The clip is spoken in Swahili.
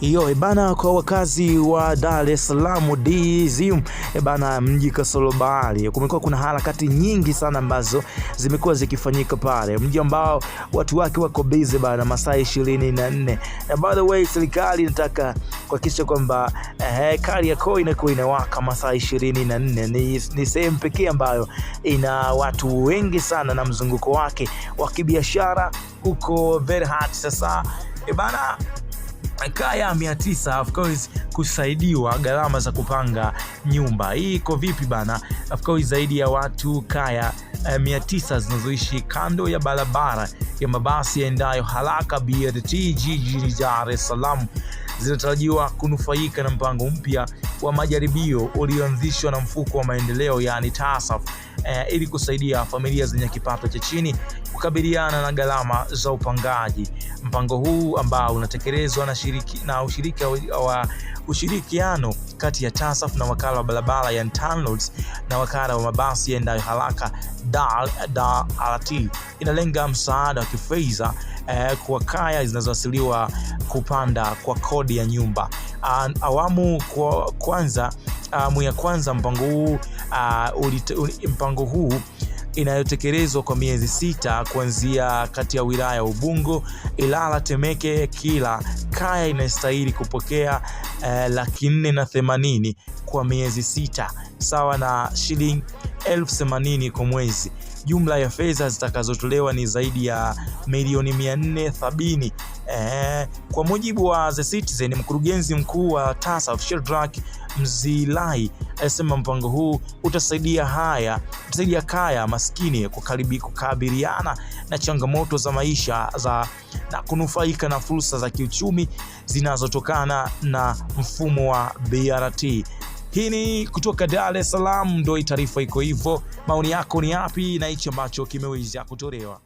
Hiyo bana, kwa wakazi wa Dar es Salaam DZM bana, mji kasoro bahari, kumekuwa kuna harakati nyingi sana ambazo zimekuwa zikifanyika pale, mji ambao watu wake wako busy bana masaa 24. Na by the way, serikali inataka kuhakikisha kwamba Kariakoo inakuwa inawaka masaa 24. Ni sehemu pekee ambayo ina watu wengi sana na mzunguko wake wa kibiashara huko very hot. Sasa bana, kaya 900 of course kusaidiwa gharama za kupanga nyumba. Hii iko vipi bana? Of course zaidi ya watu kaya 900 zinazoishi kando ya barabara ya mabasi yaendayo haraka BRT jijini Dar es Salaam zinatarajiwa kunufaika na mpango mpya wa majaribio ulioanzishwa na mfuko wa maendeleo yani TASAF ili kusaidia familia zenye kipato cha chini kukabiliana na gharama za upangaji. Mpango huu ambao unatekelezwa na ushirikiano kati ya TASAF na wakala wa barabara ya TANROADS na wakala wa mabasi yaendayo haraka DART inalenga msaada wa kifedha kwa kaya zinazowasiliwa kupanda kwa kodi ya nyumba. Awamu ya kwanza mpango huu inayotekelezwa kwa miezi 6 kuanzia kati ya wilaya Ubungo, Ilala, Temeke. Kila kaya inastahili kupokea 480,000 kwa miezi 6, sawa na shilingi 80,000 kwa mwezi. Jumla ya fedha zitakazotolewa ni zaidi ya milioni 470. Kwa mujibu wa The Citizen, mkurugenzi mkuu wa TASAF Shedrack Mzilai alisema mpango huu utasaidia kaya maskini kukabiliana na changamoto za maisha na kunufaika na fursa za kiuchumi zinazotokana na mfumo wa BRT. Hii ni kutoka Dar es Salaam, ndio taarifa iko hivyo. Maoni yako ni yapi na hicho ambacho kimeweza kutolewa?